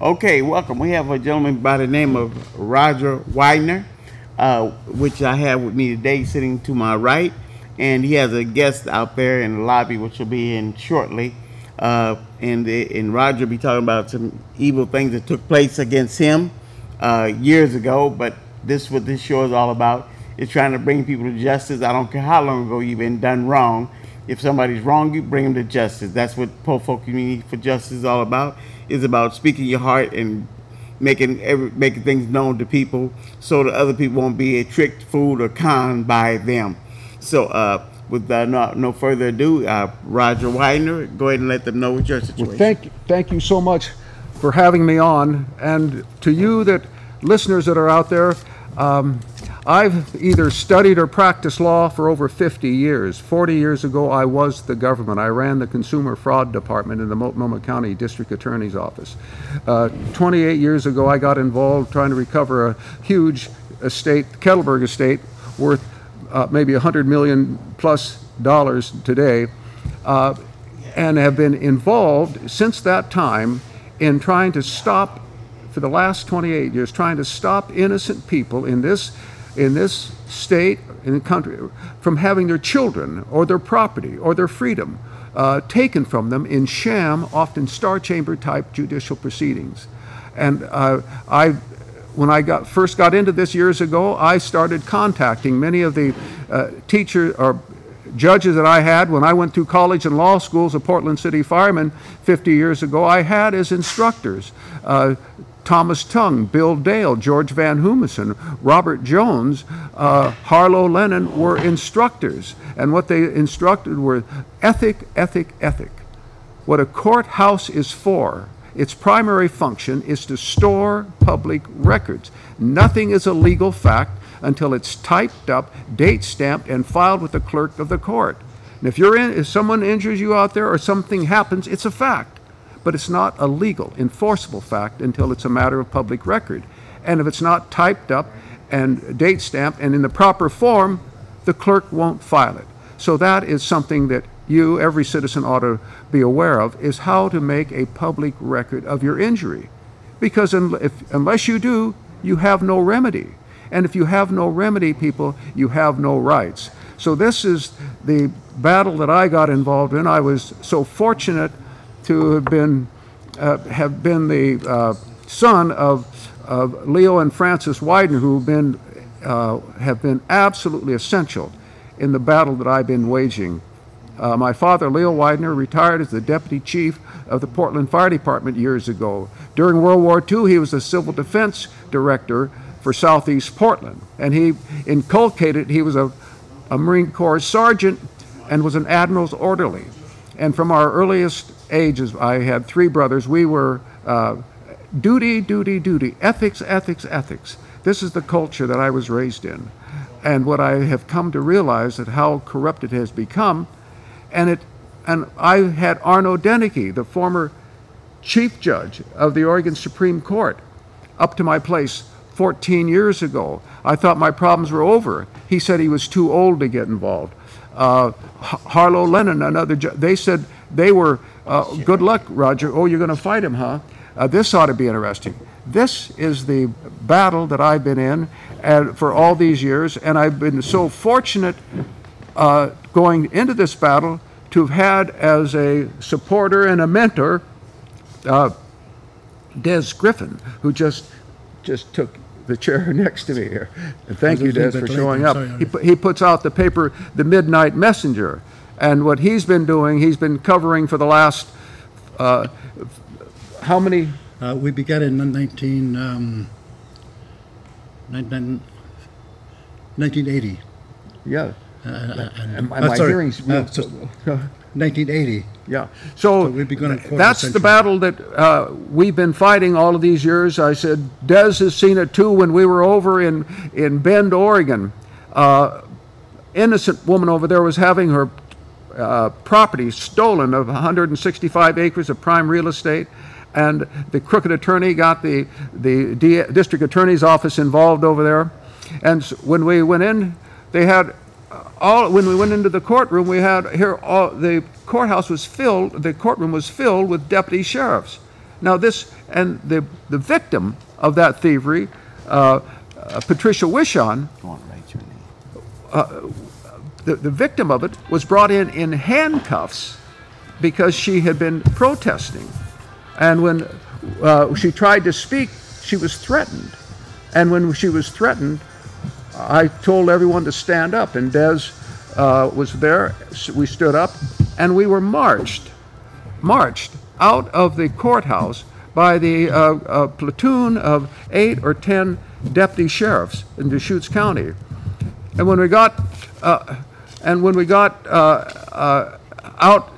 Okay, welcome. We have a gentleman by the name of Roger Widener, which I have with me today, sitting to my right, and he has a guest out there in the lobby, which will be in shortly. And Roger will be talking about some evil things that took place against him years ago. But what this show is all about is trying to bring people to justice. I don't care how long ago you've been done wrong. If somebody's wrong, you bring them to justice. That's what Poor Folk Community for Justice is all about. It's about speaking your heart and making things known to people so that other people won't be tricked, fooled, or conned by them. So with no further ado, Roger Widener, go ahead and let them know what your situation. Well, thank you so much for having me on. And to you listeners that are out there, I've either studied or practiced law for over 50 years. 40 years ago, I was the government. I ran the Consumer Fraud Department in the Multnomah County District Attorney's Office. 28 years ago, I got involved trying to recover a huge estate, Kettleburg estate, worth maybe $100 million plus today, and have been involved since that time in trying to stop, for the last 28 years, trying to stop innocent people in this state, in the country, from having their children or their property or their freedom taken from them in sham, often star chamber type judicial proceedings. And when I first got into this years ago, I started contacting many of the teachers or judges that I had when I went through college and law schools of Portland City firemen 50 years ago. I had as instructors Thomas Tung, Bill Dale, George Van Humison, Robert Jones, Harlow Lennon were instructors. And what they instructed were ethic. What a courthouse is for, its primary function is to store public records. Nothing is a legal fact until it's typed up, date stamped, and filed with the clerk of the court. And if someone injures you out there or something happens, it's a fact. But it's not a legal, enforceable fact until it's a matter of public record. And if it's not typed up and date stamped and in the proper form, the clerk won't file it. So that is something that every citizen ought to be aware of, is how to make a public record of your injury. Because unless you do, you have no remedy. And if you have no remedy, people, you have no rights. So this is the battle that I got involved in. I was so fortunate to have been the son of Leo and Frances Widener, who have been absolutely essential in the battle that I've been waging. My father, Leo Widener, retired as the deputy chief of the Portland Fire Department years ago. During World War II, he was the civil defense director for Southeast Portland, and he was a Marine Corps sergeant and was an admiral's orderly. And from our earliest ages, I had three brothers. We were duty, ethics. This is the culture that I was raised in. And what I have come to realize that how corrupt it has become. And I had Arno Denicky, the former chief judge of the Oregon Supreme Court, up to my place 14 years ago. I thought my problems were over. He said he was too old to get involved. Harlow Lennon, another judge, they said they were, good luck, Roger. Oh, you're going to fight him, huh? This ought to be interesting. This is the battle that I've been in for all these years, and I've been so fortunate going into this battle to have had as a supporter and a mentor Des Griffin, who just took the chair next to me here. And thank you, Des, for showing up. He puts out the paper, The Midnight Messenger. And what he's been doing, he's been covering for the last, how many? We began in 1980. Yeah. My hearing's 1980. Yeah. So that's the battle that we've been fighting all of these years. I said, Des has seen it too when we were over in Bend, Oregon. Innocent woman over there was having her property stolen of 165 acres of prime real estate. And the crooked attorney got the D.E.A. district attorney's office involved over there. And when we went in, they had when we went into the courtroom, the courthouse was filled, the courtroom was filled with deputy sheriffs. Now the victim of that thievery, Patricia Wishon, the victim of it was brought in handcuffs because she had been protesting. And when she tried to speak, she was threatened. And when she was threatened, I told everyone to stand up, and Des was there. We stood up, and we were marched out of the courthouse by the platoon of 8 or 10 deputy sheriffs in Deschutes County. And when we got out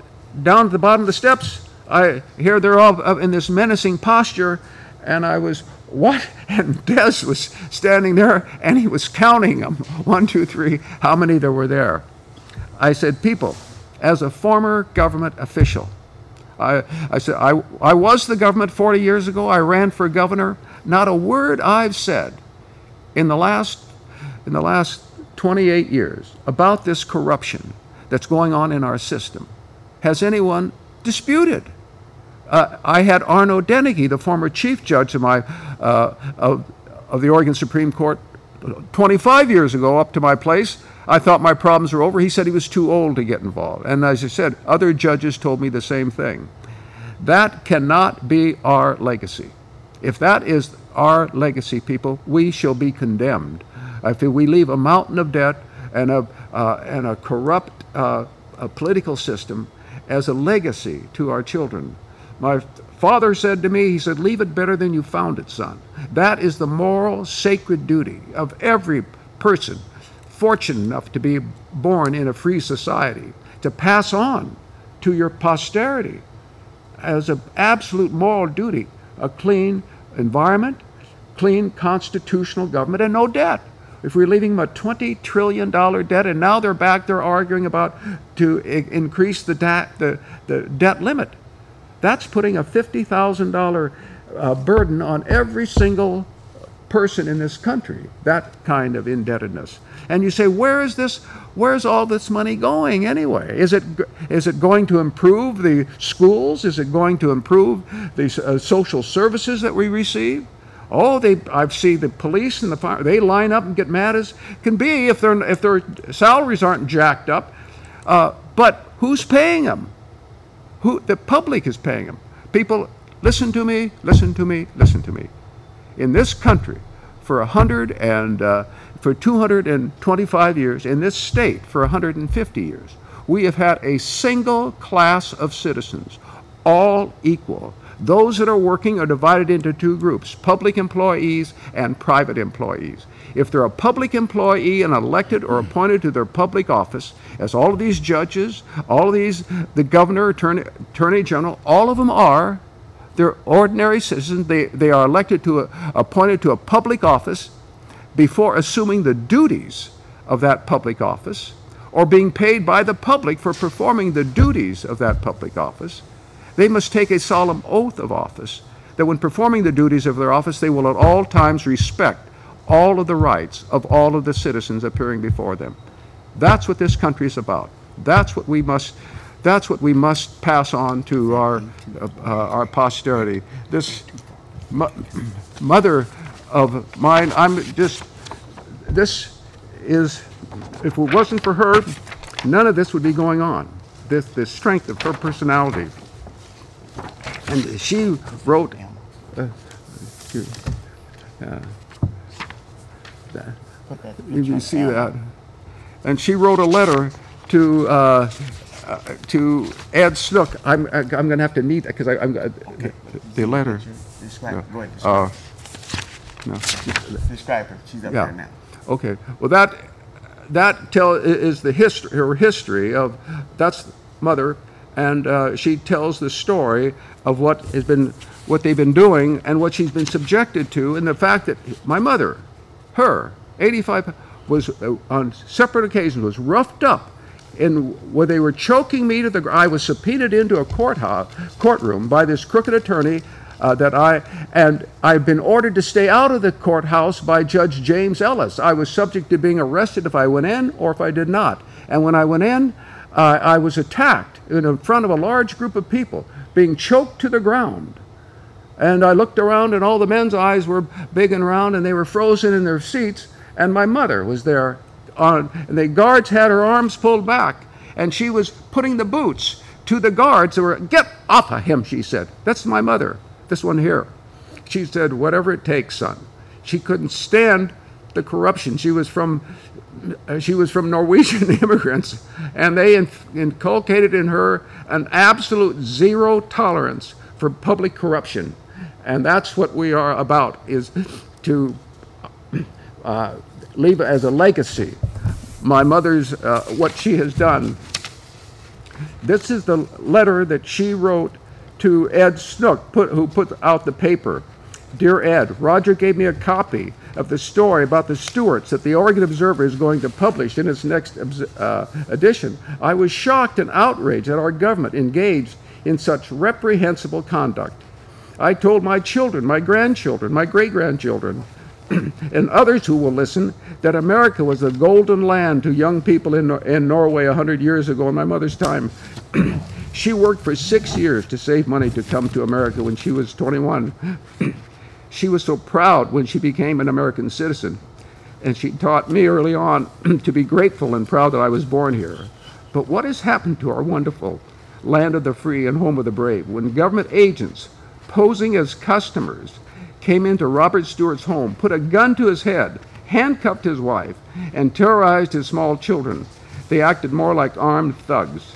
down to the bottom of the steps, I hear they're all in this menacing posture, and I was, what? And Des was standing there, and he was counting them, 1, 2, 3, how many there were there. I said, people, as a former government official, I said, I was the government 40 years ago. I ran for governor. Not a word I've said in the last 28 years about this corruption that's going on in our system has anyone disputed. I had Arno Dennehy, the former chief judge of the Oregon Supreme Court, 25 years ago, up to my place. I thought my problems were over. He said he was too old to get involved. And as I said, other judges told me the same thing. That cannot be our legacy. If that is our legacy, people, we shall be condemned. If we leave a mountain of debt and a corrupt political system as a legacy to our children. My father said to me, he said, leave it better than you found it, son. That is the moral, sacred duty of every person fortunate enough to be born in a free society, to pass on to your posterity as an absolute moral duty, a clean environment, clean constitutional government, and no debt. If we're leaving them a $20 trillion debt, and now they're back there arguing about to increase the debt limit, that's putting a $50,000 burden on every single person in this country, that kind of indebtedness. And you say, where's all this money going anyway? Is it going to improve the schools? Is it going to improve the social services that we receive? Oh, I've seen the police and the fire, they line up and get mad as can be if their salaries aren't jacked up. But who's paying them? The public is paying them. People, listen to me, listen to me, listen to me. In this country, for 225 years, in this state for 150 years, we have had a single class of citizens, all equal. Those that are working are divided into two groups, public employees and private employees. If they're a public employee and elected or appointed to their public office, as all of these judges, all of these, the governor, attorney general, all of them are, they're ordinary citizens. They are elected appointed to a public office before assuming the duties of that public office or being paid by the public for performing the duties of that public office. They must take a solemn oath of office that when performing the duties of their office, they will at all times respect all of the rights of all of the citizens appearing before them. That's what this country is about. That's what we must pass on to our posterity. This mother of mine, this is, if it wasn't for her, none of this would be going on. This strength of her personality. And she wrote, you see that, and she wrote a letter to Ed Snook. I'm going to have to need that because the letter. Describe. Go ahead. No. Describe her. She's up there now. Okay. Well, that is the history. Her history of that's mother, and she tells the story of what they've been doing and what she's been subjected to, and the fact that my mother, her 85, was on separate occasions was roughed up where they were choking me to the ground. I was subpoenaed into a courtroom by this crooked attorney and I've been ordered to stay out of the courthouse by Judge James Ellis. I was subject to being arrested if I went in or if I did not. And when I went in, I was attacked in front of a large group of people, being choked to the ground. And I looked around, and all the men's eyes were big and round, and they were frozen in their seats, and my mother was there. And the guards had her arms pulled back, and she was putting the boots to the guards who were, "Get off of him," she said. That's my mother, this one here. She said, "Whatever it takes, son." She couldn't stand the corruption. She was from Norwegian immigrants, and they inculcated in her an absolute zero tolerance for public corruption. And that's what we are about, is to leave as a legacy my mother's, what she has done. This is the letter that she wrote to Ed Snook, who put out the paper. "Dear Ed, Roger gave me a copy of the story about the Stuarts that the Oregon Observer is going to publish in its next edition. I was shocked and outraged that our government engaged in such reprehensible conduct. I told my children, my grandchildren, my great-grandchildren, and others who will listen, that America was a golden land to young people in Norway 100 years ago in my mother's time. She worked for 6 years to save money to come to America when she was 21. She was so proud when she became an American citizen, and she taught me early on to be grateful and proud that I was born here. But what has happened to our wonderful land of the free and home of the brave when government agents, posing as customers, came into Robert Stuart's home, put a gun to his head, handcuffed his wife, and terrorized his small children? They acted more like armed thugs.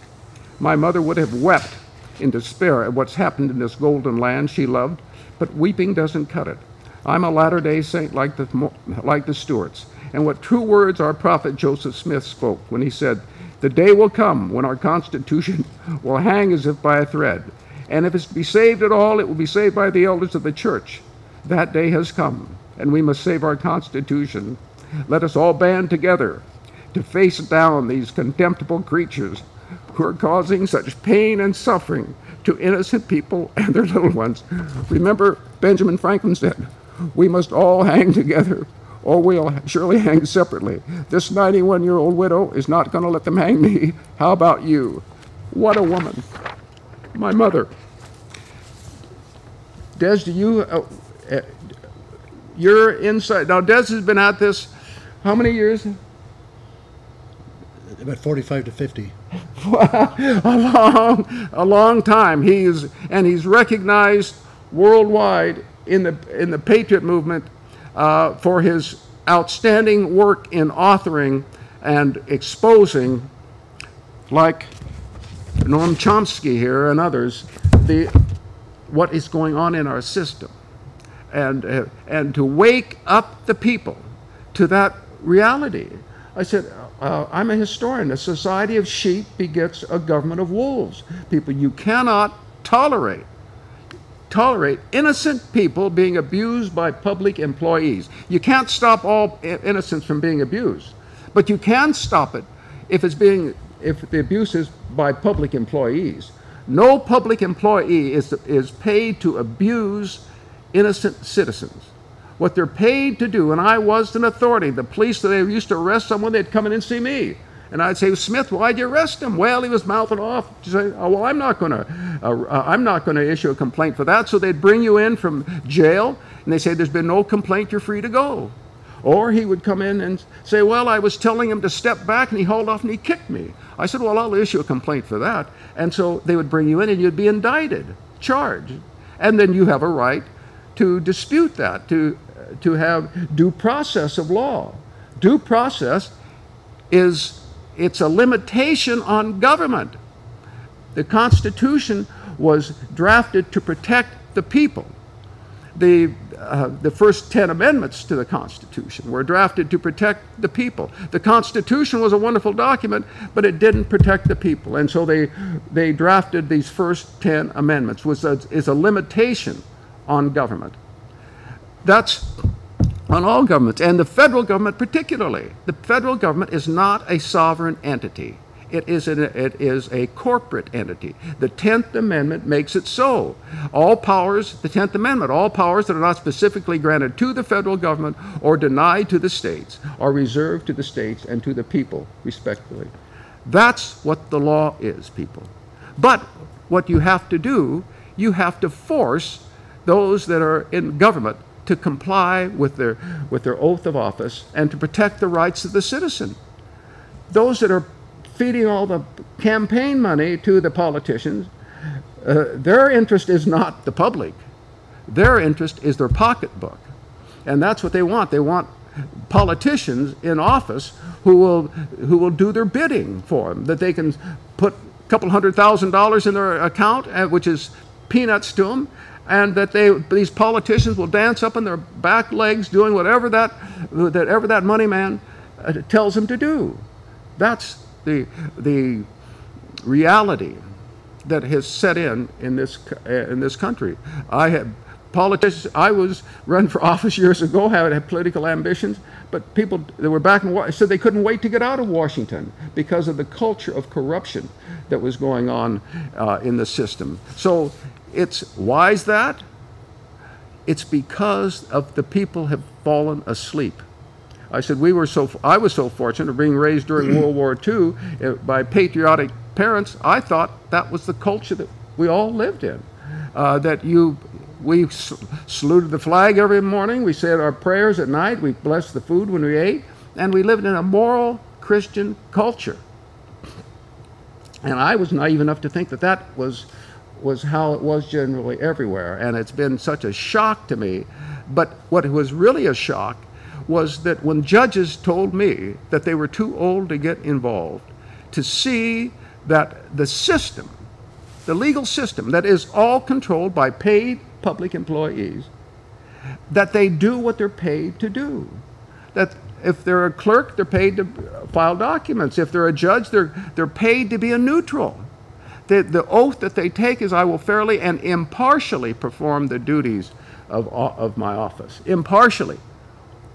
My mother would have wept in despair at what's happened in this golden land she loved, but weeping doesn't cut it. I'm a Latter-day Saint like the Stuarts, and what true words our prophet Joseph Smith spoke when he said, "The day will come when our Constitution will hang as if by a thread, and if it's to be saved at all, it will be saved by the elders of the church. That day has come, and we must save our Constitution. Let us all band together to face down these contemptible creatures who are causing such pain and suffering to innocent people and their little ones." Remember, Benjamin Franklin said, "We must all hang together, or we'll surely hang separately. This 91-year-old widow is not going to let them hang me. How about you?" What a woman. My mother. Des, do you, your insight, now Des has been at this, how many years? About 45 to 50. a long time. He's recognized worldwide in the Patriot movement for his outstanding work in authoring and exposing, like Noam Chomsky here and others, what is going on in our system, and to wake up the people to that reality. I said, I'm a historian. A society of sheep begets a government of wolves. People, you cannot tolerate innocent people being abused by public employees. You can't stop all innocents from being abused, but you can stop it if the abuse is by public employees. No public employee is paid to abuse innocent citizens. What they're paid to do, and I was an authority. The police, they used to arrest someone, they'd come in and see me. And I'd say, "Smith, why'd you arrest him?" "Well, he was mouthing off." She'd say, "Oh, well, I'm not going to issue a complaint for that." So they'd bring you in from jail, and they say, "There's been no complaint, you're free to go." Or he would come in and say, "Well, I was telling him to step back, and he hauled off and he kicked me." I said, "Well, I'll issue a complaint for that." And so they would bring you in, and you'd be indicted, charged. And then you have a right to dispute that, to have due process of law. Due process it's a limitation on government. The Constitution was drafted to protect the people. The first 10 amendments to the Constitution were drafted to protect the people. The Constitution was a wonderful document, but it didn't protect the people. And so they drafted these first 10 amendments, which is a limitation on government. That's on all governments, and the federal government particularly. The federal government is not a sovereign entity. It is a corporate entity. The 10th Amendment makes it so. All powers, the 10th Amendment, all powers that are not specifically granted to the federal government or denied to the states are reserved to the states and to the people, respectively. That's what the law is, people. But what you have to do, you have to force those that are in government to comply with their oath of office and to protect the rights of the citizen. Those that are feeding all the campaign money to the politicians, their interest is not the public. Their interest is their pocketbook. And that's what they want. They want politicians in office who will do their bidding for them, that they can put a couple $100,000 in their account, which is peanuts to them, and that these politicians will dance up on their back legs doing whatever that money man tells them to do. That's the reality that has set in this country. I was run for office years ago, had political ambitions, but people that were back in Washington said they couldn't wait to get out of Washington because of the culture of corruption that was going on in the system. So why is that? It's because of the people have fallen asleep. I said I was so fortunate being raised during World War II by patriotic parents. I thought that was the culture that we all lived in. We saluted the flag every morning. We said our prayers at night. We blessed the food when we ate. And we lived in a moral Christian culture. And I was naive enough to think that was how it was generally everywhere. And it's been such a shock to me. But what was really a shock was that when judges told me that they were too old to get involved, to see that the system, the legal system that is all controlled by paid public employees, that they do what they're paid to do. That if they're a clerk, they're paid to file documents. If they're a judge, they're paid to be a neutral. The oath that they take is, I will fairly and impartially perform the duties of my office. Impartially.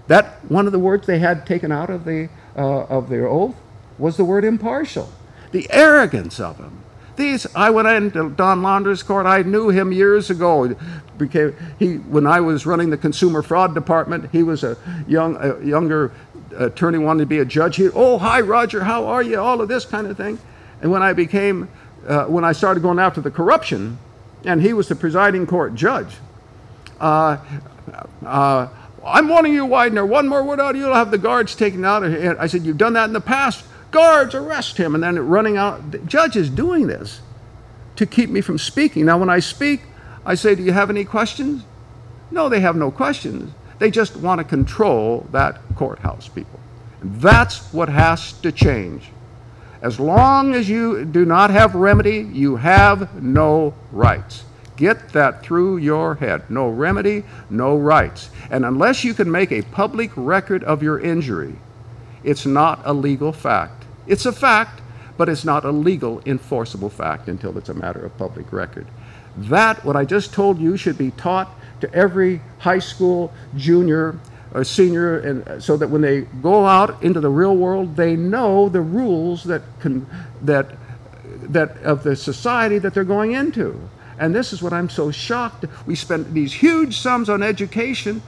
That one of the words they had taken out of their oath was the word impartial. The arrogance of them. I went into Don Launder's court. I knew him years ago. When I was running the consumer fraud department, he was a younger attorney, wanted to be a judge. Oh, hi, Roger, how are you? All of this kind of thing. And when I started going after the corruption, and he was the presiding court judge, I'm warning you, Widener, one more word out, you'll have the guards taken out. I said, you've done that in the past. Guards, arrest him. And then running out. The judge is doing this to keep me from speaking. Now, when I speak, I say, do you have any questions? No, they have no questions. They just want to control that courthouse, people. And that's what has to change. As long as you do not have remedy, you have no rights. Get that through your head. No remedy, no rights. And unless you can make a public record of your injury, it's not a legal fact. It's a fact, but it's not a legal enforceable fact until it's a matter of public record. That, what I just told you, should be taught to every high school junior or senior, and so that when they go out into the real world, they know the rules that of the society that they're going into. And this is what I'm so shocked. We spend these huge sums on education,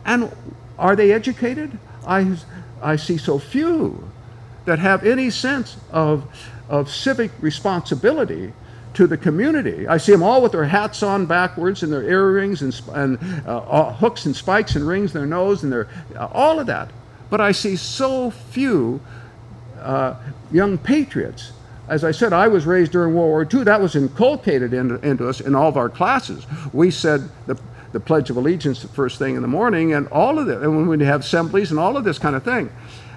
and are they educated? I see so few that have any sense of civic responsibility to the community. I see them all with their hats on backwards and their earrings and hooks and spikes and rings in their nose and all of that. But I see so few young patriots. As I said, I was raised during World War II. That was inculcated into us in all of our classes. We said the Pledge of Allegiance the first thing in the morning, and all of it, and when we have assemblies and all of this kind of thing.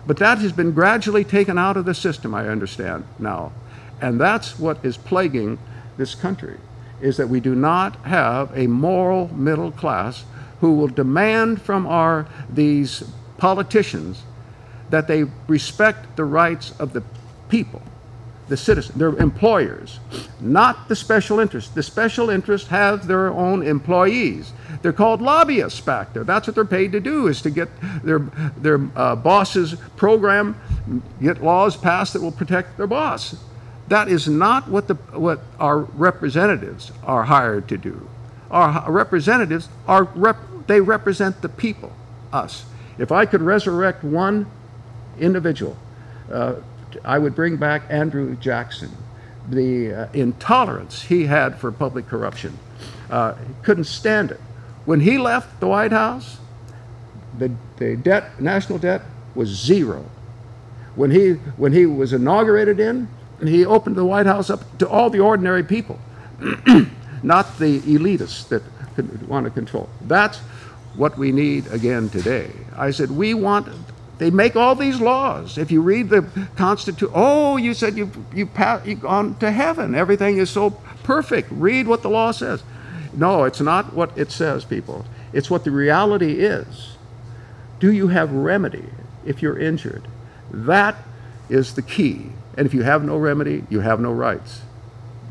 But that has been gradually taken out of the system, I understand now. And that's what is plaguing this country, is that we do not have a moral middle class who will demand from these politicians that they respect the rights of the people, the citizens, their employers, not the special interests. The special interests have their own employees. They're called lobbyists back there. That's what they're paid to do, is to get their boss's program, get laws passed that will protect their boss. That is not what our representatives are hired to do. Our representatives they represent the people, us. If I could resurrect one individual, I would bring back Andrew Jackson. The intolerance he had for public corruption. He couldn't stand it. When he left the White House, the debt, national debt, was zero. When he was inaugurated in, he opened the White House up to all the ordinary people, not the elitists that want to control. That's what we need again today. I said, they make all these laws. If you read the Constitution, oh, you said you've gone to heaven. Everything is so perfect. Read what the law says. No, it's not what it says, people. It's what the reality is. Do you have remedy if you're injured? That is the key. And if you have no remedy, you have no rights.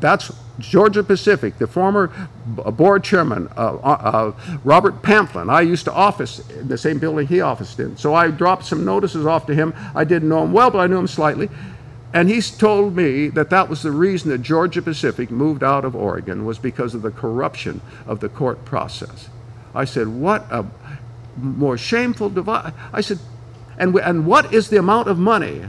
That's Georgia Pacific, the former board chairman, Robert Pamplin. I used to office in the same building he officed in. So I dropped some notices off to him. I didn't know him well, but I knew him slightly. And he's told me that that was the reason that Georgia Pacific moved out of Oregon, was because of the corruption of the court process. I said, what a more shameful divide. I said, and what is the amount of money?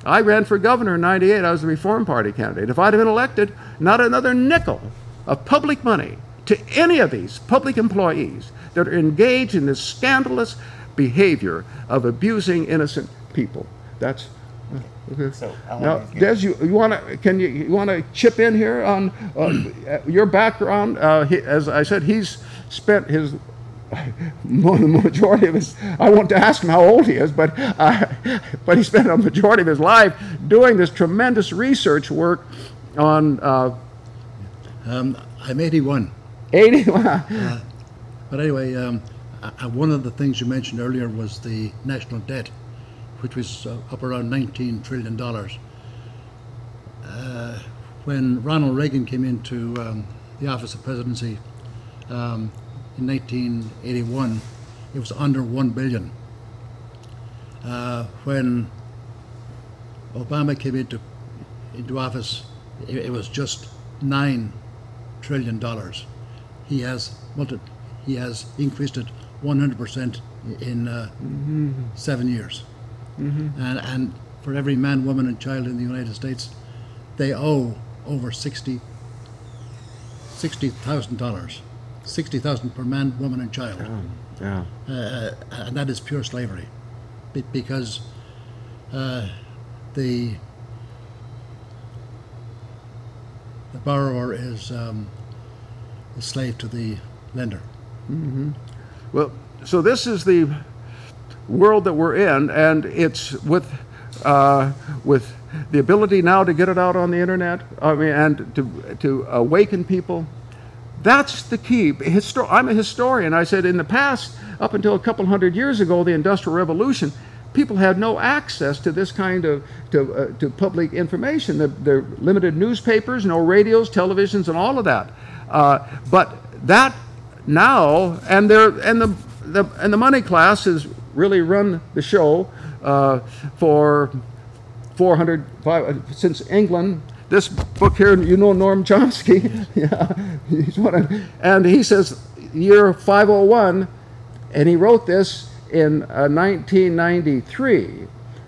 I ran for governor in '98. I was the Reform Party candidate. If I'd have been elected, not another nickel of public money to any of these public employees that are engaged in this scandalous behavior of abusing innocent people. That's okay. So now, Des, you want to chip in here on your background? As I said, he's spent his majority of his, I want to ask him how old he is, but he spent a majority of his life doing this tremendous research work on. I'm 81. 81. But anyway, one of the things you mentioned earlier was the national debt, which was up around $19 trillion. When Ronald Reagan came into the office of presidency, in 1981, it was under $1 billion. When Obama came into office, it was just $9 trillion. He has increased it 100% in 7 years. Mm-hmm. And for every man, woman, and child in the United States, they owe over $60,000. $60,000 per man, woman, and child. Yeah. And that is pure slavery, because the borrower is a slave to the lender. Mm-hmm. Well, so this is the world that we're in, and it's with the ability now to get it out on the internet. I mean, and to awaken people. That's the key. I'm a historian. I said in the past, up until a couple hundred years ago, the Industrial Revolution, people had no access to this kind of to public information. There limited newspapers, no radios, televisions, and all of that. But that now, and the money class has really run the show for 400 since England. This book here, you know Noam Chomsky, yeah, and he says year 501, and he wrote this in 1993,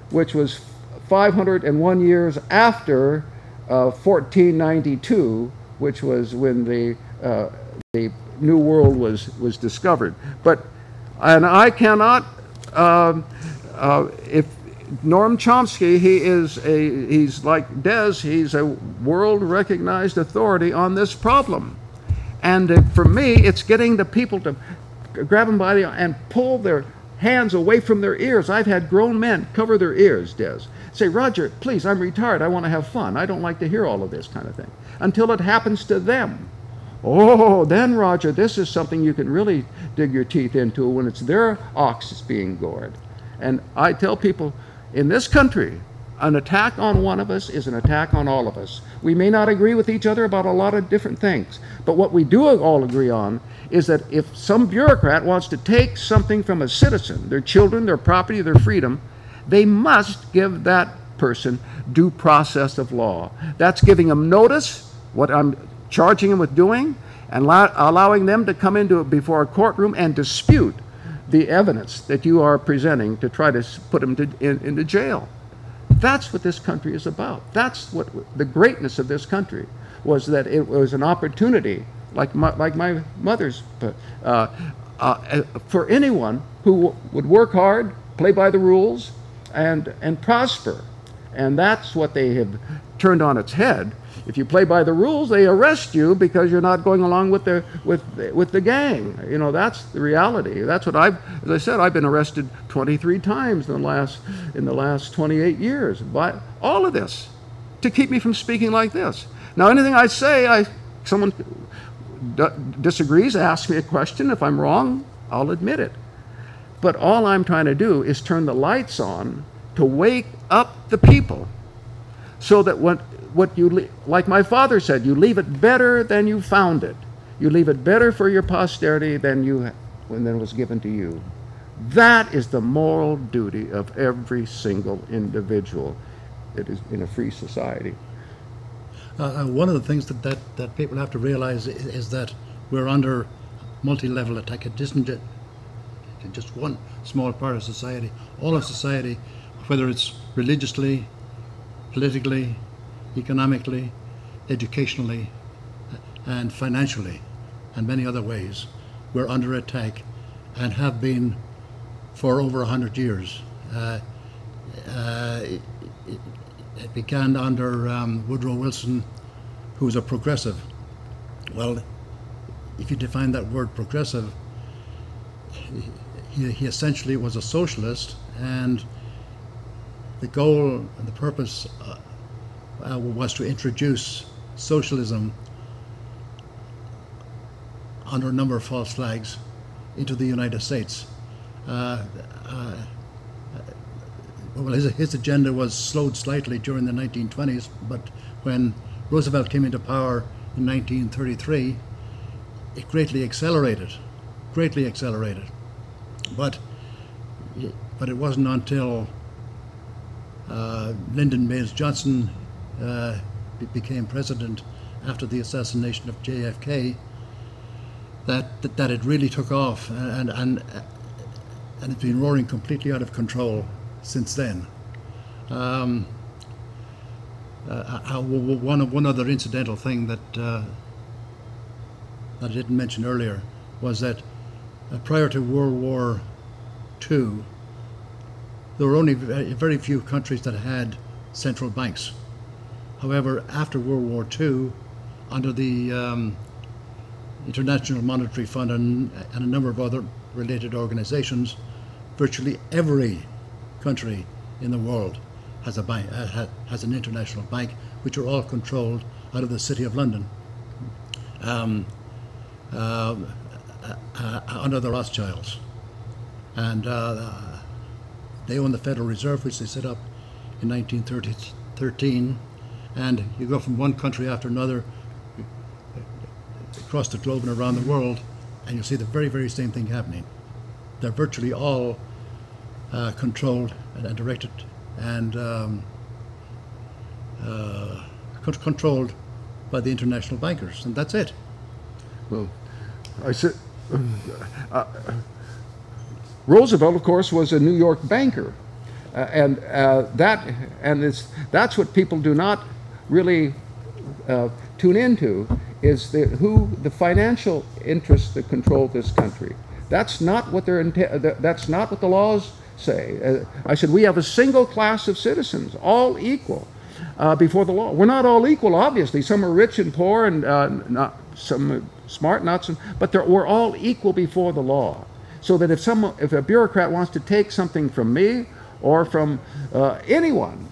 which was 501 years after 1492, which was when the New World was discovered. And I cannot, if Noam Chomsky, he's like Des, he's a world-recognized authority on this problem. And for me, it's getting the people to grab them by the and pull their hands away from their ears. I've had grown men cover their ears, Des. Say, Roger, please, I'm retired. I want to have fun. I don't like to hear all of this kind of thing. Until it happens to them. Oh, then, Roger, this is something you can really dig your teeth into when it's their ox that's being gored. And I tell people, in this country, an attack on one of us is an attack on all of us. We may not agree with each other about a lot of different things, but what we do all agree on is that if some bureaucrat wants to take something from a citizen, their children, their property, their freedom, they must give that person due process of law. That's giving them notice, what I'm charging them with doing, and allowing them to come before a courtroom and dispute the evidence that you are presenting to try to put them into jail. That's what this country is about. That's what the greatness of this country was, that it was an opportunity like my mother's. For anyone who would work hard, play by the rules, and prosper. And that's what they have turned on its head. If you play by the rules, they arrest you because you're not going along with the gang. You know, that's the reality. That's what as I said, I've been arrested 23 times in the last 28 years by all of this to keep me from speaking like this. Now, anything I say, someone disagrees, asks me a question. If I'm wrong, I'll admit it. But all I'm trying to do is turn the lights on to wake up the people, so that like my father said, you leave it better than you found it. You leave it better for your posterity than it was given to you. That is the moral duty of every single individual that is in a free society. One of the things that people have to realize is that we're under multi-level attack. It isn't just one small part of society. All of society, whether it's religiously, politically, economically, educationally, and financially, and many other ways, we're under attack and have been for over 100 years. It began under Woodrow Wilson, who was a progressive. Well, if you define that word progressive, he essentially was a socialist, and the goal and the purpose was to introduce socialism under a number of false flags into the United States. Well, his agenda was slowed slightly during the 1920s, but when Roosevelt came into power in 1933, it greatly accelerated. But it wasn't until Lyndon Baines Johnson became president after the assassination of JFK that it really took off, and it's been roaring completely out of control since then. One other incidental thing that I didn't mention earlier was that prior to World War II, there were only very few countries that had central banks. However, after World War II, under the International Monetary Fund and a number of other related organizations, virtually every country in the world has a bank, has an international bank, which are all controlled out of the City of London, under the Rothschilds, and they own the Federal Reserve, which they set up in 1913. And you go from one country after another across the globe and around the world, and you'll see the very, very same thing happening. They're virtually all controlled and directed and controlled by the international bankers, and that's it. Well, I said, Roosevelt, of course, was a New York banker, that's what people do not really tune into, is the financial interests that control this country. That's not what that's not what the laws say. I said we have a single class of citizens, all equal before the law. We're not all equal, obviously. Some are rich and poor, and some are smart, not some. But we're all equal before the law. So that if a bureaucrat wants to take something from me or from anyone,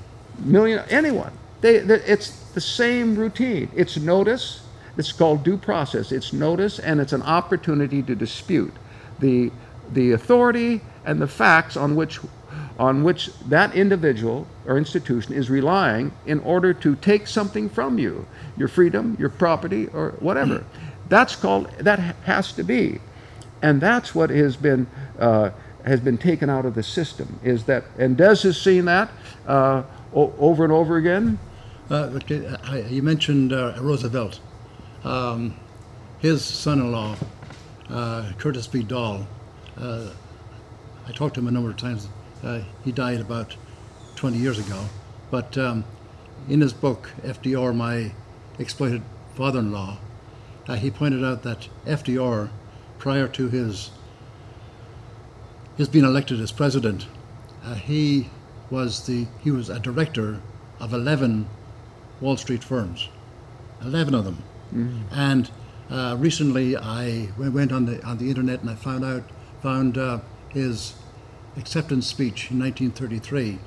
it's the same routine. It's notice. It's called due process. It's notice, and it's an opportunity to dispute the authority and the facts on which that individual or institution is relying in order to take something from you, your freedom, your property, or whatever. That has to be, and that's what has been taken out of the system. Is that, and Des has seen that over and over again. You mentioned Roosevelt. His son-in-law, Curtis B. Dahl, I talked to him a number of times. He died about 20 years ago. But in his book, F.D.R., My Exploited Father-in-Law, he pointed out that FDR, prior to his being elected as president, he was a director of 11 Wall Street firms, 11 of them. Mm-hmm. And recently, I went on the internet and I found his acceptance speech in 1933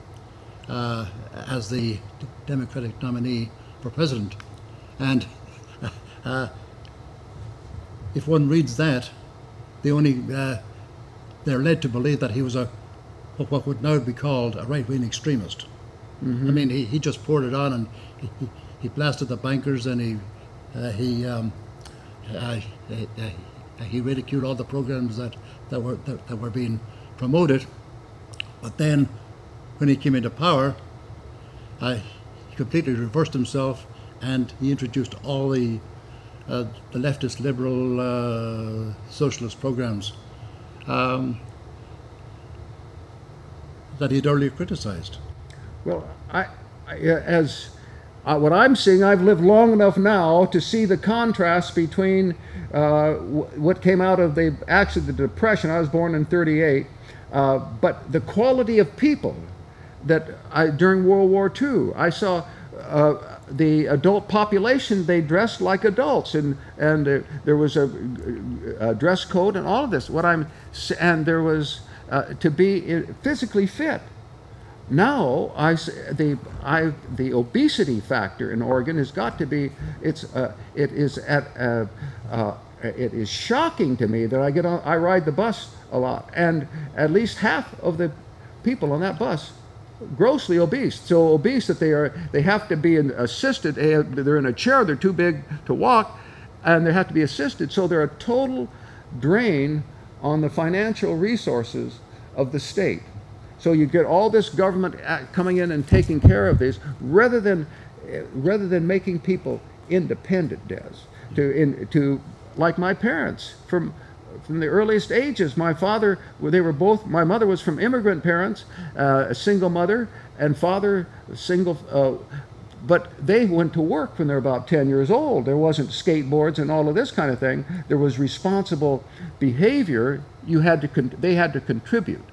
as the Democratic nominee for president. And if one reads that, they're led to believe that he was what would now be called a right-wing extremist. Mm-hmm. I mean, he just poured it on, and he blasted the bankers, and he ridiculed all the programs that were being promoted. But then, when he came into power, he completely reversed himself, and he introduced all the leftist, liberal, socialist programs that he'd earlier criticized. Well, what I'm seeing, I've lived long enough now to see the contrast between what came out of the Depression. I was born in '38, but the quality of people that during World War II, I saw the adult population. They dressed like adults, and there was a dress code and all of this. And there was to be physically fit. Now the obesity factor in Oregon has got to be. It is shocking to me that I ride the bus a lot, and at least half of the people on that bus grossly obese. So obese that they have to be assisted. They're in a chair. They're too big to walk, and they have to be assisted. So they're a total drain on the financial resources of the state. So you get all this government coming in and taking care of these, rather than making people independent, to like my parents from the earliest ages. My father, my mother was from immigrant parents, a single mother, and father single. But they went to work when they were about 10 years old. There wasn't skateboards and all of this kind of thing. There was responsible behavior. They had to contribute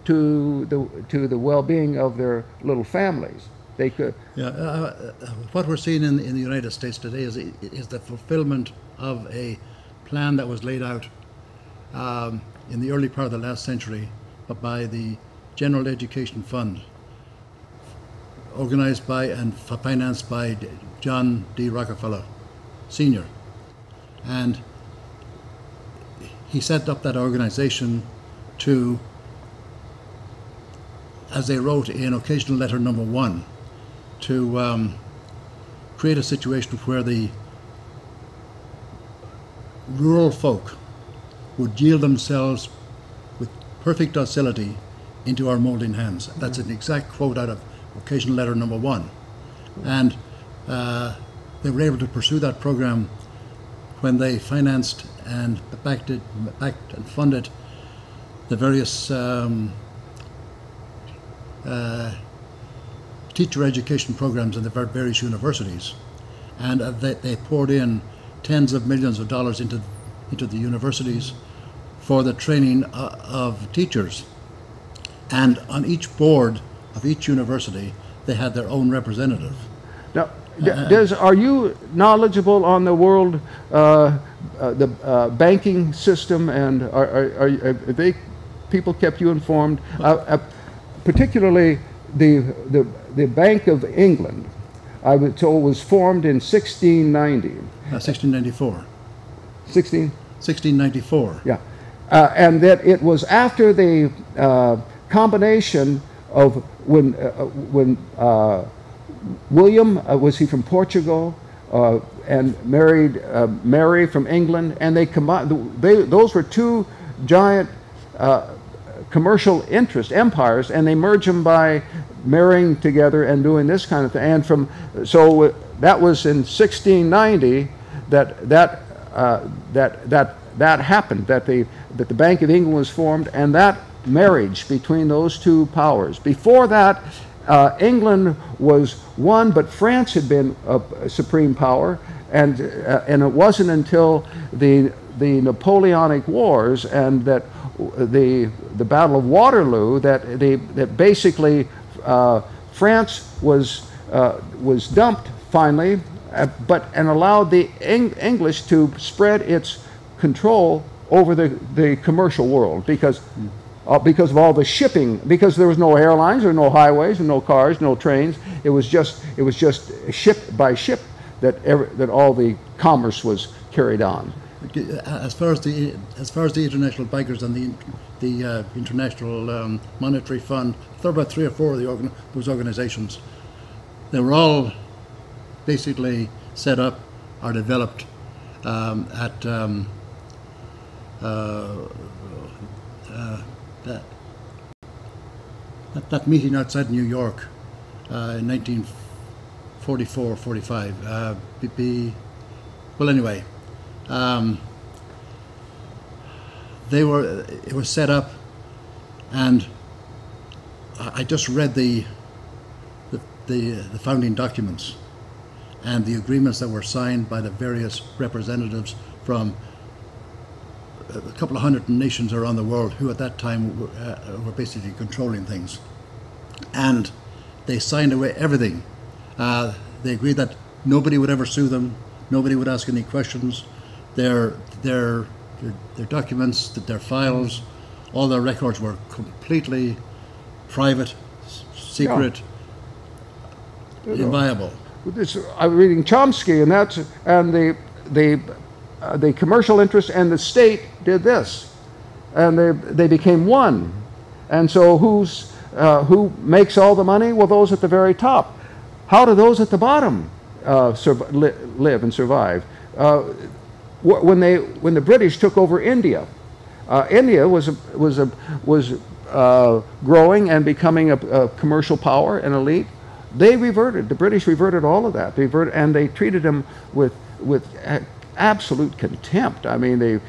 to the well-being of their little families. They could. Yeah, what we're seeing in the United States today is the fulfillment of a plan that was laid out in the early part of the last century by the General Education Fund, organized by and financed by John D. Rockefeller Sr. And he set up that organization to, as they wrote in occasional letter number 1, to create a situation where the rural folk would yield themselves with perfect docility into our molding hands. That's an exact quote out of occasional letter number 1. And they were able to pursue that program when they financed and backed and funded the various teacher education programs in the various universities, and they poured in tens of millions of dollars into the universities for the training of teachers. And on each board of each university, they had their own representative. Now, are you knowledgeable on the world, the banking system, and are people kept you informed? Particularly the Bank of England, I was told, was formed in 1690. 1694. 1694. Yeah, and that it was after the combination of when William was he from Portugal and married Mary from England, and they combined. Those were two giant commercial interest empires, and they merged them by marrying together and doing this kind of thing. And so that was in 1690 that happened. That the Bank of England was formed, and that marriage between those two powers. Before that, England was one, but France had been a supreme power, And it wasn't until the Napoleonic Wars and that the Battle of Waterloo that basically France was dumped finally, and allowed the English to spread its control over the commercial world because of all the shipping, because there was no airlines or no highways and no cars, no trains. It was just ship by ship that all the commerce was carried on. As far as the international bankers and the International Monetary Fund, there were about 3 or 4 of those organizations. They were all basically set up or developed at that meeting outside New York in 1944, 45. Well, anyway, it was set up, and I just read the founding documents and the agreements that were signed by the various representatives from a couple of hundred nations around the world who at that time were basically controlling things. And they signed away everything. They agreed that nobody would ever sue them, nobody would ask any questions. Their documents, their files, all their records were completely private, secret, inviolable. I'm reading Chomsky, and the commercial interests and the state did this, and they became one. And so who makes all the money? Well, those at the very top. How do those at the bottom live and survive? When the British took over India, India was growing and becoming a commercial power and elite. The British reverted all of that. And they treated them with absolute contempt. I mean, the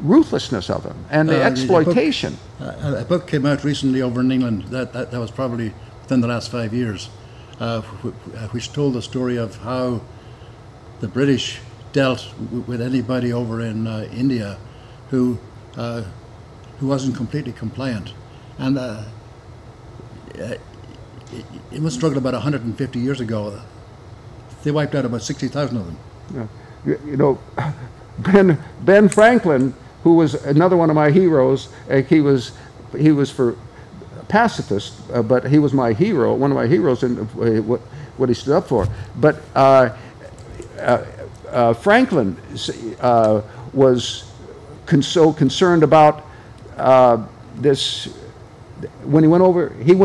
ruthlessness of them and the exploitation. A book came out recently over in England that was probably within the last 5 years, which told the story of how the British dealt with anybody over in India who wasn't completely compliant. And it was struggled about 150 years ago. They wiped out about 60,000 of them. Yeah. You know, Ben Franklin, who was another one of my heroes, he was for pacifist, but he was my hero, one of my heroes in what he stood up for. But Franklin was so concerned about this. When he went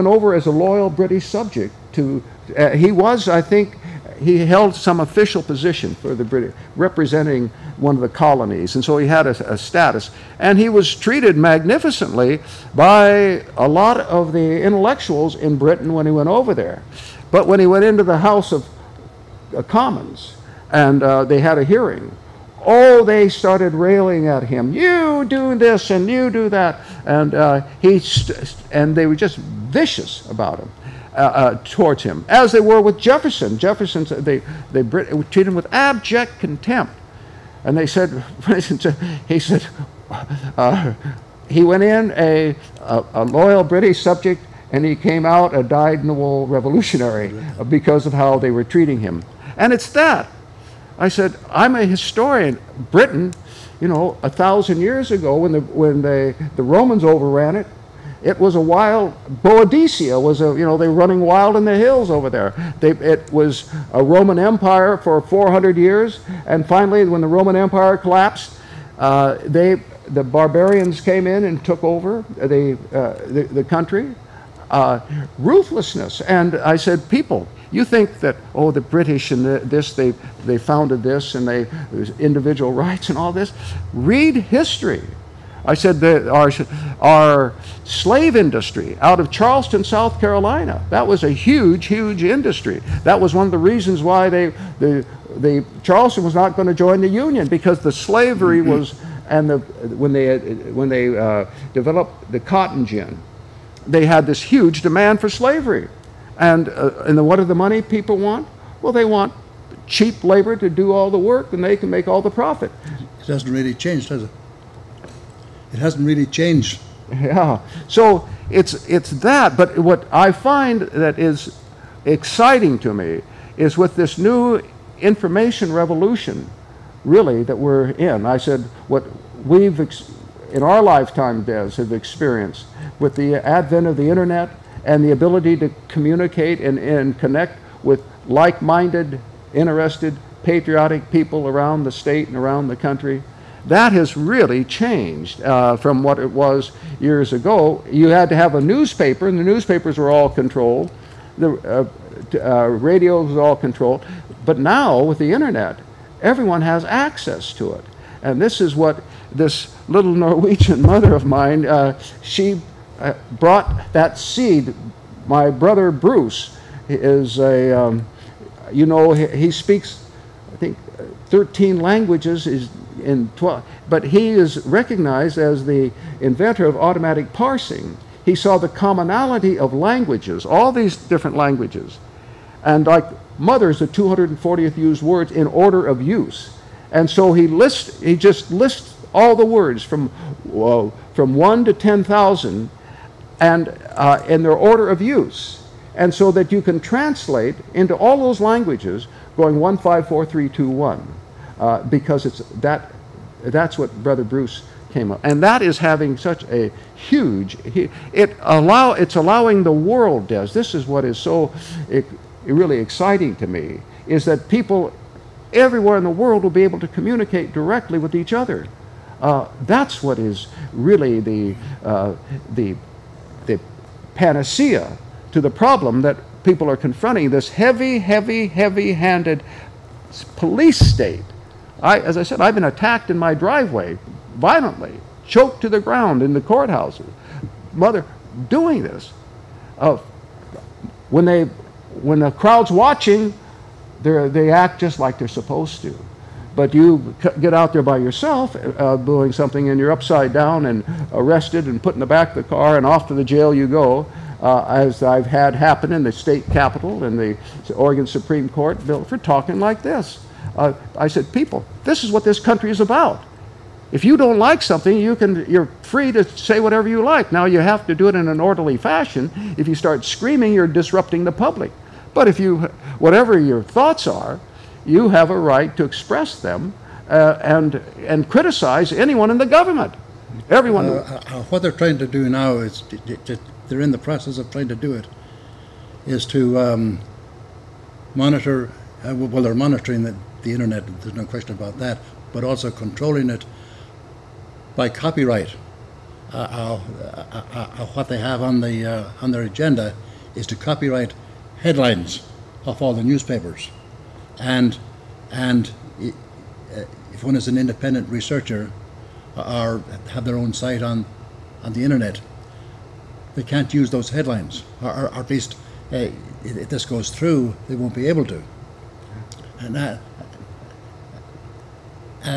over as a loyal British subject to. I think, he held some official position for the British, representing one of the colonies, and so he had a status. And he was treated magnificently by a lot of the intellectuals in Britain when he went over there. But when he went into the House of Commons and they had a hearing, they started railing at him. You do this and you do that, and and they were just vicious about him. Towards him, as they were with Jefferson. Jefferson, they treated him with abject contempt, and they said, for instance, he said he went in a loyal British subject, and he came out a dyed-in-the-wool revolutionary because of how they were treating him. And it's that. I said, I'm a historian. Britain, 1,000 years ago, when the Romans overran it, it was a wild. Boadicea was they were running wild in the hills over there. It was a Roman Empire for 400 years, and finally, when the Roman Empire collapsed, the barbarians came in and took over the country. Ruthlessness. And I said, people, you think that the British and they founded this and there's individual rights and all this? Read history. I said that our slave industry out of Charleston, South Carolina, that was a huge, huge industry. That was one of the reasons why Charleston was not going to join the Union, because the slavery was, and when they developed the cotton gin, they had this huge demand for slavery. And what do the money people want? Well, they want cheap labor to do all the work, and they can make all the profit. It hasn't really changed, has it? It hasn't really changed. Yeah. So it's that. But what I find that is exciting to me is with this new information revolution, really, that we're in. I said what we've in our lifetime, Des, have experienced with the advent of the internet and the ability to communicate and connect with like-minded, interested, patriotic people around the state and around the country. That has really changed from what it was years ago. You had to have a newspaper, and the newspapers were all controlled. The radios were all controlled. But now, with the internet, everyone has access to it. And this is what this little Norwegian mother of mine, she brought that seed. My brother Bruce is a, you know, he speaks, I think, 13 languages, is in 12, but he is recognized as the inventor of automatic parsing. He saw the commonality of languages, all these different languages. And like mother is the 240th used words in order of use. And so he just lists all the words from 1 to 10,000 and in their order of use. And so that you can translate into all those languages going 1, 5, 4, 3, 2, 1. Because that's what Brother Bruce came up. And that is having such a huge, it's allowing the world, Des, this is what is so really exciting to me, is that people everywhere in the world will be able to communicate directly with each other. That's what is really the panacea to the problem that people are confronting, this heavy-handed police state. As I said, I've been attacked in my driveway violently, choked to the ground in the courthouses. Mother doing this. When the crowd's watching, they act just like they're supposed to. But you get out there by yourself doing something, and you're upside down and arrested and put in the back of the car, and off to the jail you go, as I've had happen in the state capitol and the Oregon Supreme Court bill for talking like this. I said, people, this is what this country is about. If you don't like something, you're free to say whatever you like. Now you have to do it in an orderly fashion. If you start screaming, you're disrupting the public. But if whatever your thoughts are, you have a right to express them and criticize anyone in the government. Everyone. What they're trying to do now is, they're in the process of trying to do it, is to monitor, well, they're monitoring the internet, there's no question about that, but also controlling it by copyright. What they have on their agenda is to copyright headlines of all the newspapers. And if one is an independent researcher or have their own site on the internet, they can't use those headlines, or at least if this goes through, they won't be able to. And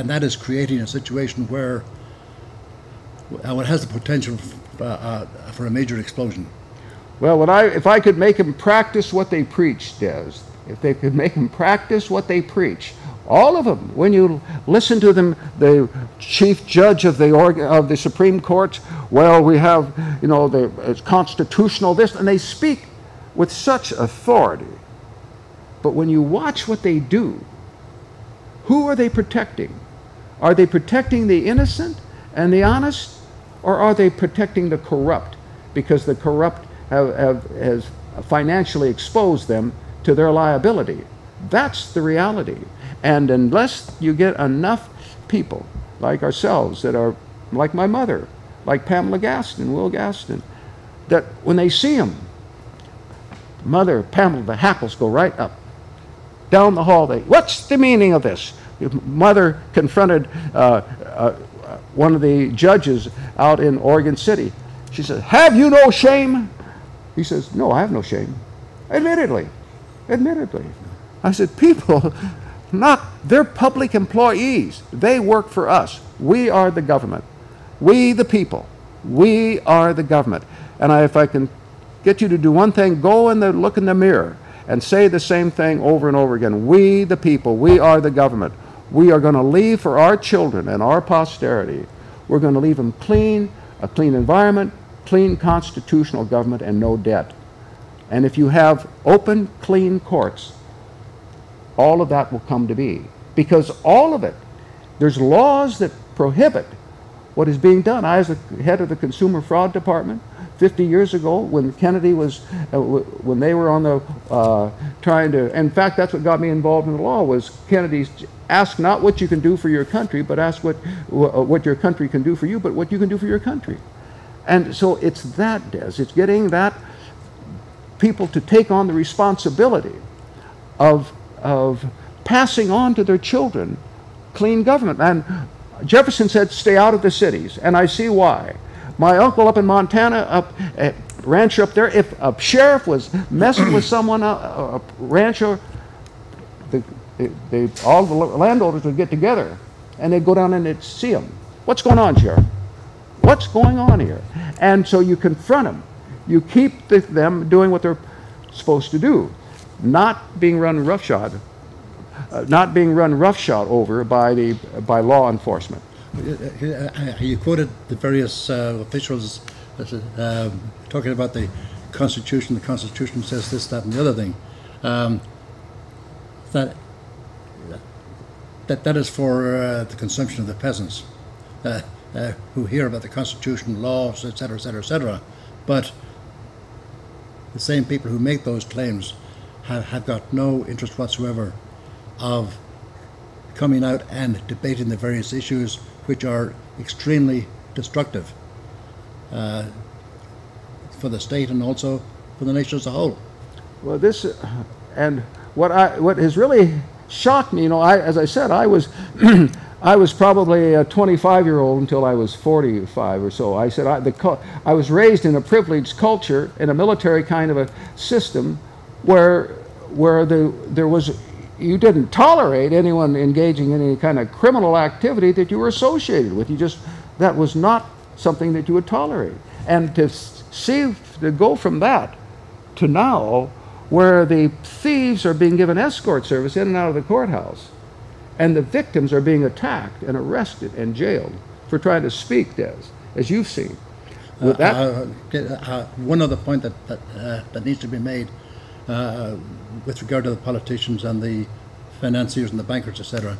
that is creating a situation where it has the potential for a major explosion. Well, if I could make them practice what they preach, Des, if they could make them practice what they preach, all of them, when you listen to them, the chief judge of the Supreme Court, well, we have, it's constitutional this, and they speak with such authority. But when you watch what they do, who are they protecting? Are they protecting the innocent and the honest, or are they protecting the corrupt? Because the corrupt has financially exposed them to their liability. That's the reality. And unless you get enough people like ourselves that are like my mother, like Pamela Gaston, Will Gaston, that when they see them, Mother Pamela, the hackles go right up. Down the hall, what's the meaning of this? Mother confronted one of the judges out in Oregon City. She said, "Have you no shame?" He says, "No, I have no shame." Admittedly. I said, people, they're public employees. They work for us. We are the government. We, the people. We are the government. And if I can get you to do one thing, go look in the mirror and say the same thing over and over again. We, the people, we are the government. We are going to leave for our children and our posterity. We're going to leave them clean, a clean environment, clean constitutional government, and no debt. And if you have open, clean courts, all of that will come to be. Because all of it, there's laws that prohibit what is being done. I was the head of the Consumer Fraud Department 50 years ago when Kennedy was, when they were on the, trying to, in fact, that's what got me involved in the law, was Kennedy's ask not what you can do for your country, but ask what your country can do for you, but what you can do for your country. And so it's that, Des, it's getting that people to take on the responsibility of passing on to their children clean government. And Jefferson said, stay out of the cities, and I see why. My uncle up in Montana, up at rancher up there, if a sheriff was messing with someone, a rancher, all the landowners would get together, and they'd go down and they'd see him. What's going on, Sheriff? What's going on here? And so you confront them. You keep them doing what they're supposed to do, not being run roughshod, over by law enforcement. You quoted the various officials talking about the Constitution. The Constitution says this, that, and the other thing. That is for the consumption of the peasants who hear about the Constitution, laws, etc., etc., etc. But the same people who make those claims have got no interest whatsoever of coming out and debating the various issues which are extremely destructive for the state and also for the nation as a whole. Well, this and what has really shocked me, you know, as I said, I was I was probably a 25-year-old until I was 45 or so. I said I was raised in a privileged culture in a military kind of a system where there was, you didn't tolerate anyone engaging in any kind of criminal activity that you were associated with. That was not something that you would tolerate. And to go from that to now, where the thieves are being given escort service in and out of the courthouse, and the victims are being attacked and arrested and jailed for trying to speak, as you've seen. With one other point that needs to be made with regard to the politicians and the financiers and the bankers, etc.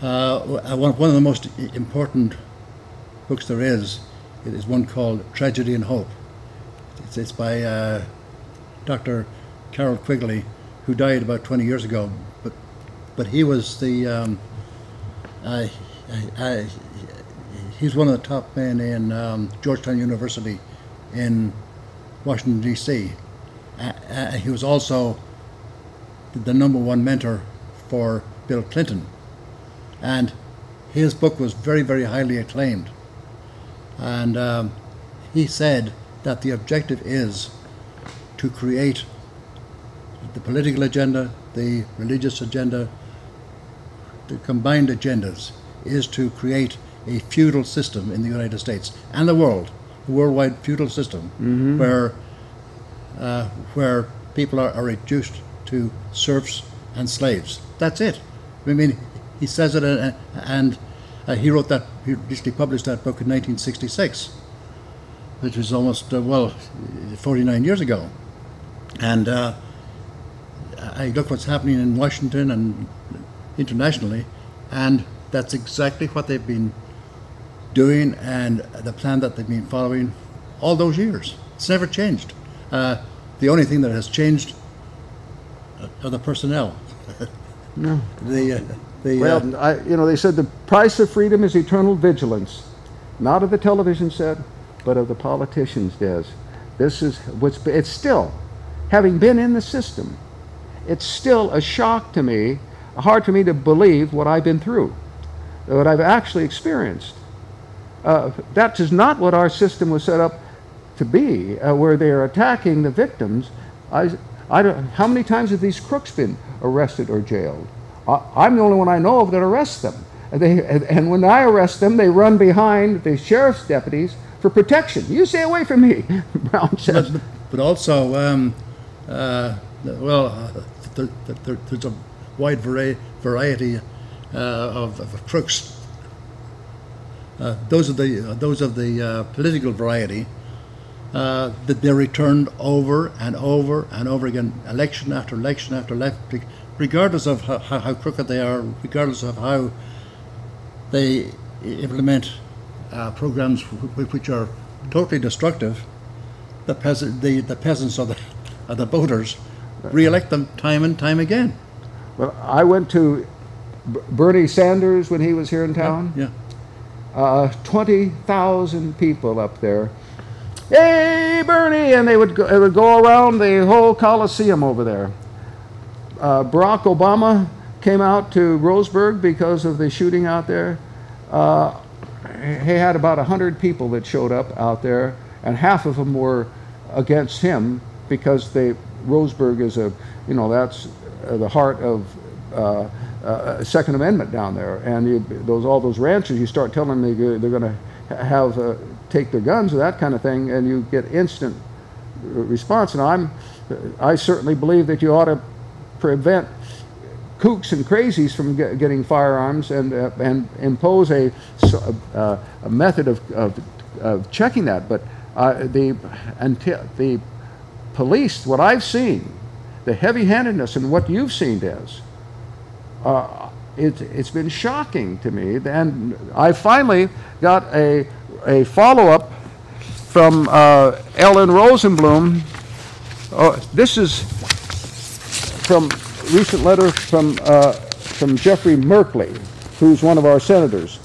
One of the most important books there is one called Tragedy and Hope. It's by Dr. Carroll Quigley, who died about 20 years ago. But he was the he's one of the top men in Georgetown University in Washington, D.C. He was also the #1 mentor for Bill Clinton, and his book was very, very highly acclaimed. And he said that the objective is to create the political agenda, the religious agenda, the combined agendas, is to create a feudal system in the United States and the world, a worldwide feudal system, where people are reduced to serfs and slaves. That's it. I mean, he says it, and he wrote that. He recently published that book in 1966, which was almost 49 years ago. And I look what's happening in Washington and internationally, and that's exactly what they've been doing and the plan that they've been following all those years. It's never changed. The only thing that has changed are the personnel. No. They said the price of freedom is eternal vigilance, not of the television set, but of the politicians, Des. This is it's still, having been in the system, it's still a shock to me, hard for me to believe what I've been through, what I've actually experienced. That is not what our system was set up to be, where they are attacking the victims. How many times have these crooks been arrested or jailed? I'm the only one I know of that arrests them. And when I arrest them, they run behind the sheriff's deputies for protection. You stay away from me, Brown says. But also, there's a wide variety of crooks. Those of the political variety that they returned over and over and over again, election after election after election, regardless of how crooked they are, regardless of how they implement programs which are totally destructive. The peasants or the voters re-elect them time and time again. Well, I went to Bernie Sanders when he was here in town. Yeah. 20,000 people up there. Hey, Bernie! And it would go around the whole Coliseum over there. Barack Obama came out to Roseburg because of the shooting out there. He had about 100 people that showed up out there, and half of them were against him because Roseburg is that's the heart of Second Amendment down there, and all those ranchers, you start telling them they're going to have take their guns or that kind of thing, and you get instant response. And I certainly believe that you ought to prevent kooks and crazies from getting firearms and impose a method of checking that. But the police, what I've seen, the heavy-handedness and what you've seen, Des, it's been shocking to me. And I finally got a follow-up from Ellen Rosenblum. This is from recent letter from Jeffrey Merkley, who's one of our senators.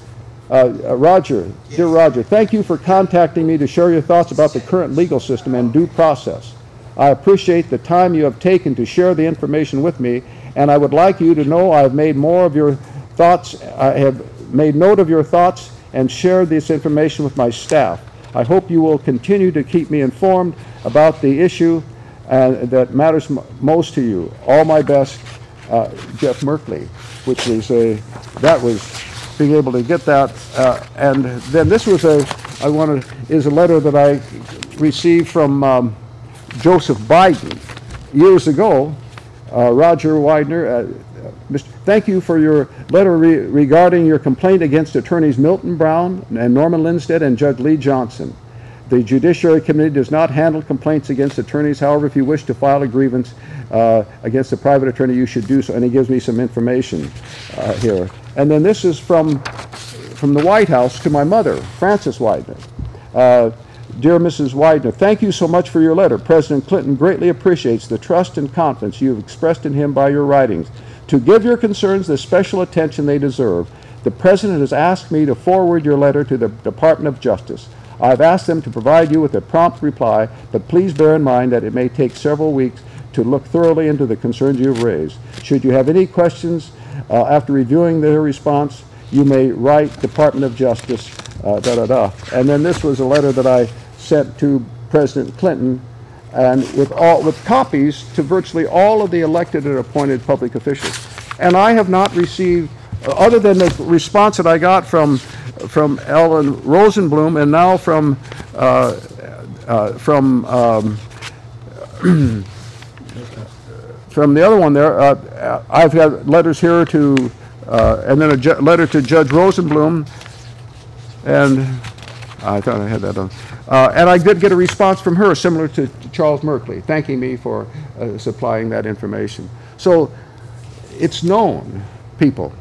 Roger, dear Roger, thank you for contacting me to share your thoughts about the current legal system and due process. I appreciate the time you have taken to share the information with me, and I would like you to know I have made more of your thoughts. I have made note of your thoughts and shared this information with my staff. I hope you will continue to keep me informed about the issue that matters most to you. All my best, Jeff Merkley, which was that was being able to get that. And then this was is a letter that I received from Joseph Biden years ago. Roger Widener, thank you for your letter regarding your complaint against attorneys Milton Brown and Norman Lindstedt and Judge Lee Johnson. The Judiciary Committee does not handle complaints against attorneys. However, if you wish to file a grievance against a private attorney, you should do so. And he gives me some information here. And then this is from the White House to my mother, Frances Widener. Dear Mrs. Widener, thank you so much for your letter. President Clinton greatly appreciates the trust and confidence you have expressed in him by your writings. To give your concerns the special attention they deserve, the President has asked me to forward your letter to the Department of Justice. I've asked them to provide you with a prompt reply, but please bear in mind that it may take several weeks to look thoroughly into the concerns you have raised. Should you have any questions after reviewing their response, you may write Department of Justice, And then this was a letter that I sent to President Clinton, and with copies to virtually all of the elected and appointed public officials. And I have not received, other than the response that I got from Ellen Rosenblum, and now from the other one there, I've got letters here to, and then a letter to Judge Rosenblum, and I thought I had that on. And I did get a response from her, similar to Charles Merkley, thanking me for supplying that information. So it's known, people.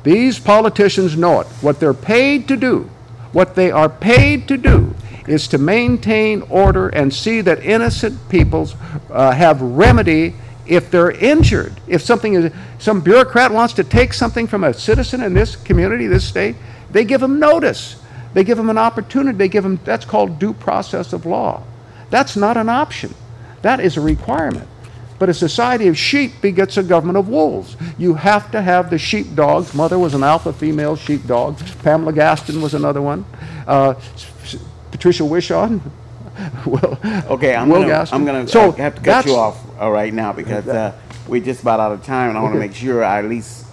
These politicians know it. What they're paid to do, what they are paid to do, is to maintain order and see that innocent people have remedy if they're injured. If some bureaucrat wants to take something from a citizen in this community, this state, they give them notice. They give them an opportunity. That's called due process of law. That's not an option. That is a requirement. But a society of sheep begets a government of wolves. You have to have the sheepdogs. Mother was an alpha female sheepdog. Pamela Gaston was another one. Patricia Wishon. Okay, I'm going to have to cut you off right now because we're just about out of time, and I want to make sure I at least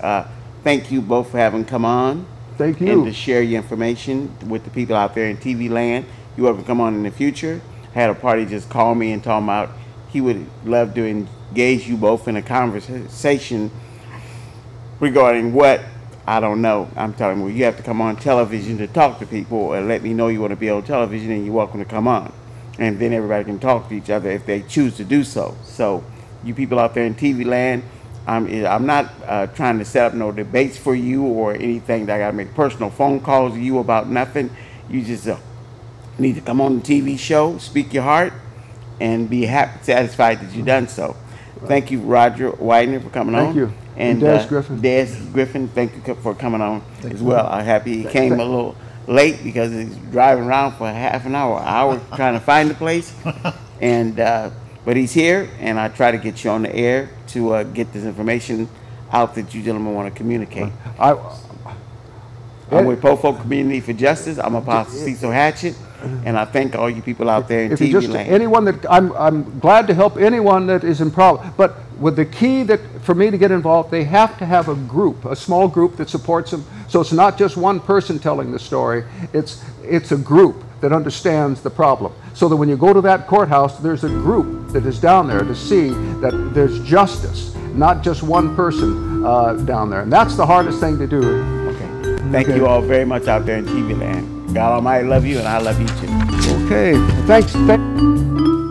thank you both for having come on. Thank you. And to share your information with the people out there in TV land. You ever come on in the future? I had a party just call me and talk about he would love to engage you both in a conversation regarding what, I don't know. I'm telling you, you have to come on television to talk to people, or let me know you want to be on television, and you're welcome to come on. And then everybody can talk to each other if they choose to do so. So you people out there in TV land, I'm not trying to set up no debates for you or anything that I got to make personal phone calls to you about nothing. You just need to come on the TV show, speak your heart, and be happy, satisfied that you've done so. Thank you, Roger Widener, for coming on. Thank you. And Des Griffin. Des Griffin, thank you for coming on as well. I'm happy he came a little late because he's driving around for half an hour trying to find the place. And but he's here, and I try to get you on the air to get this information out that you gentlemen want to communicate. I'm with Pofolk Community for Justice. I'm Apostle Cecil Hatchett, and I thank all you people out there in TV land. Anyone that I'm glad to help anyone that is in problem. But with the key that for me to get involved, they have to have a group, a small group that supports them. So it's not just one person telling the story. It's a group that understands the problem. So that when you go to that courthouse, there's a group that is down there to see that there's justice, not just one person down there. And that's the hardest thing to do. Okay. Thank you all very much out there in TV land. God Almighty love you, and I love you too. Okay. Thanks.